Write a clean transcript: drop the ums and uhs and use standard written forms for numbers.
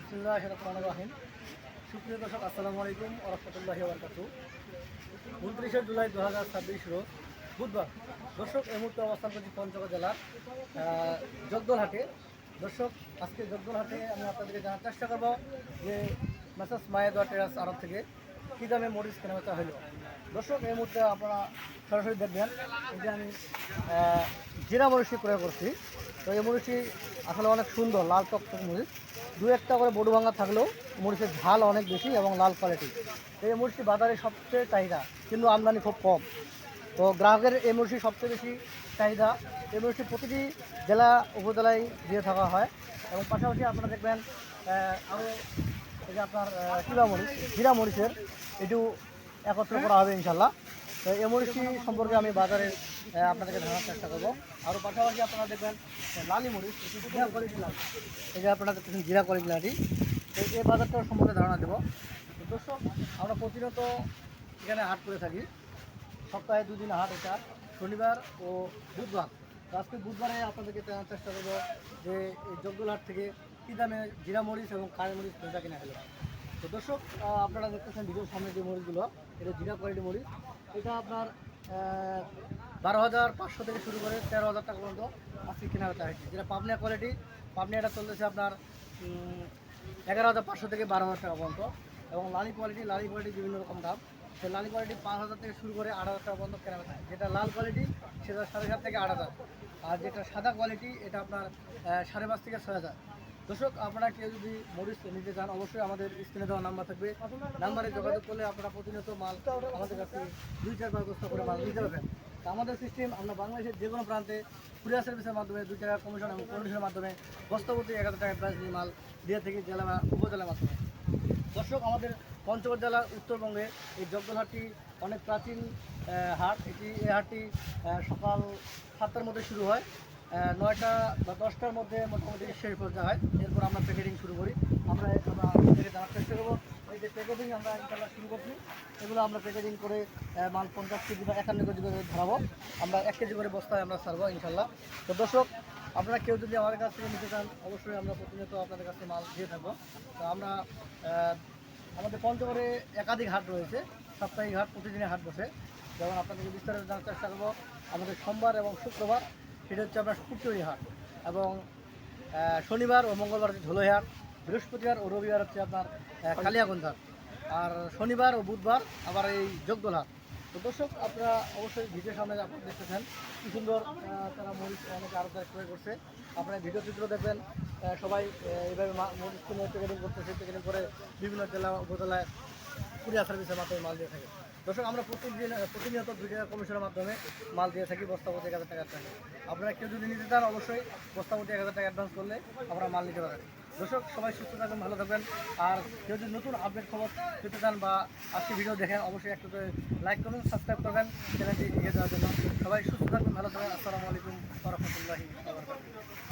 বিসমিল্লাহির রহমানির রহিম। সুপ্রিয় দর্শক, আসসালামু আলাইকুম ওয়া রাহমাতুল্লাহি ওয়া বারাকাতুহু। 29শে জুলাই 2026 রোজ বুধবার। দর্শক, এই মুহূর্তে অবস্থান করছি পঞ্চগড় জেলার জগদলহাটে। দর্শক, আজকে জগদলহাটে আমি আপনাদেরকে জানার চেষ্টা করব যে মেসার্স মায়েদোয়া টেরাস আড়ত থেকে কী দামে মরিচ কেনাবেচা হলো। দর্শক, এই মুহূর্তে আপনারা সরাসরি দেখবেন যে আমি জিরা মরিচটি ক্রয় করছি। তো এই মরিচটি আসলে অনেক সুন্দর, লাল টকটক মরিচ। দু একটা করে বড়ু ভাঙা থাকলেও মরিচের ঝাল অনেক বেশি এবং লাল কোয়ালিটি। এই মরিচটি বাজারে সবচেয়ে চাহিদা, কিন্তু আমদানি খুব কম। তো গ্রাহকের এই মরিচটি সবচেয়ে বেশি চাহিদা। এই মরিচটি প্রতিটি জেলা উপজেলায় দিয়ে থাকা হয়। এবং পাশাপাশি আপনারা দেখবেন আরও এই যে আপনার কিবা মরিচ, জিরা মরিচের এটিও একত্র করা হবে ইনশাল্লাহ। তো এই মরিচটি সম্পর্কে আমি বাজারে আপনাদেরকে জানার চেষ্টা করবো। আরও পাশাপাশি আপনারা দেখবেন লালি মরিচ, জিরা কোয়ালিটি লাল, এই যে আপনারা দেখতেছেন জিরা কোয়ালিটি লালি। এই বাজারটার সম্পর্কে ধারণা দেবো। তো দর্শক, আমরা প্রতিনিয়ত এখানে হাট করে থাকি। সপ্তাহে 2 দিন হাট, এটা শনিবার ও বুধবার। তো আজকে বুধবারে আপনাদেরকে জানার চেষ্টা করবো যে এই জগদলহাট থেকে কী দামে জিরা মরিচ এবং কারি মরিচ বেচা কিনা হলো। তো দর্শক, আপনারা দেখতেছেন ভিডিওর সামনে যে মরিচগুলো, এটা জিরা কোয়ালিটি মরিচ। এটা আপনার 12,500 থেকে শুরু করে 13,000 টাকা পর্যন্ত আজকে কেনা বেচা হয়েছে। যেটা পাবনা কোয়ালিটি, পাবনা এটা চলতেছে আপনার 11,500 থেকে 12,000 টাকা পর্যন্ত। এবং লালি কোয়ালিটি বিভিন্ন রকম দাম। সেই লালি কোয়ালিটি 5,000 থেকে শুরু করে 8,000 টাকা পর্যন্ত কেনা বেচা। যেটা লাল কোয়ালিটি সেটা 7,500 থেকে 8,000। আর যেটা সাদা কোয়ালিটি এটা আপনার 5,500 থেকে 6,000। দর্শক, আপনারা কেউ যদি মরিচ নিতে চান, অবশ্যই আমাদের স্ক্রিনে দেওয়া নাম্বার থাকবে। নাম্বারে যোগাযোগ করলে আপনারা প্রতিনিয়ত মাল আমাদের কাছে 2-4 ব্যবস্থা করে মাল নিতে পারবেন। তো আমাদের সিস্টেম, আমরা বাংলাদেশের যে কোনো প্রান্তে কুরিয়ার সার্ভিসের মাধ্যমে 2 টাকা কমিশন এবং কন্ডিশনের মাধ্যমে বস্তাপতি 1,000 টাকা প্রাইস দিয়ে মাল দিয়ে থেকে জেলা বা উপজেলার মাধ্যমে। দর্শক, আমাদের পঞ্চগড় জেলার উত্তরবঙ্গে এই জগদলহাটটি অনেক প্রাচীন হাট। এই হাটটি সকাল 7টার মধ্যে শুরু হয়, 9টা বা 10টার মধ্যে মোটামুটি শেষ করতে হয়। এরপর আমরা প্যাকেটিং শুরু করি। আমরা থেকে জানার চেষ্টা করবো এই যে প্যাকেটিং আমরা ইনশাল্লাহ শুরু করছি। এগুলো আমরা প্যাকেটিং করে মাল 50 কেজি বা 51 কেজি করে ধরাবো। আমরা 1 কেজি করে বস্তায় আমরা ছাড়বো ইনশাল্লাহ। তো দর্শক, আপনারা কেউ যদি আমাদের কাছ থেকে নিতে চান, অবশ্যই আমরা প্রতিনিয়ত আপনাদের কাছে মাল দিয়ে থাকবো। তো আমরা আমাদের পঞ্চগড়ে একাধিক হাট রয়েছে, সাপ্তাহিক হাট, প্রতিদিনের হাট বসে। যেমন আপনাদেরকে বিস্তারিত জানার চেষ্টা করবো, আমাদের সোমবার এবং শুক্রবার সেটা হচ্ছে আপনার পুকুরি হাট, এবং শনিবার ও মঙ্গলবার হচ্ছে ধুলোই হাট, বৃহস্পতিবার ও রবিবার হচ্ছে আপনার কালিয়াগঞ্জ হাট, আর শনিবার ও বুধবার আবার এই জগদলহাট। তো দর্শক, আপনারা অবশ্যই ভিডিওর সামনে আপনারা দেখতেছেন কী সুন্দর তারা মরিচ অনেকে আরও ক্রয় করছে। আপনারা ভিডিও চিত্র দেখবেন, সবাই এইভাবে মরিচ কিনে প্যাকেটিং করতেছে। প্যাকেটিং করে বিভিন্ন জেলা উপজেলায় কুরিয়ার সার্ভিসের মাধ্যমে মাল দিয়ে থাকে। দর্শক, আমরা প্রতিনিয়ত 2 টাকা কমিশনের মাধ্যমে মাল দিয়ে থাকি বস্তাপতি 1,000 টাকা অ্যাডভান্স। আপনারা কেউ যদি নিতে চান, অবশ্যই বস্তাপতি 1,000 টাকা অ্যাডভান্স করলে আমরা মাল নিতে পারেন। দর্শক, সবাই সুস্থ থাকবেন, ভালো থাকবেন। আর কেউ যদি নতুন আপডেট খবর পেতে চান বা আজকে ভিডিও দেখেন, অবশ্যই একটু করে লাইক করুন, সাবস্ক্রাইব করবেন চ্যানেলটি এগিয়ে যাওয়ার জন্য। সবাই সুস্থ থাকবেন, ভালো থাকবেন। আসসালামু আলাইকুম ওয়া রাহমাতুল্লাহি ওয়া বারাকাতুহু।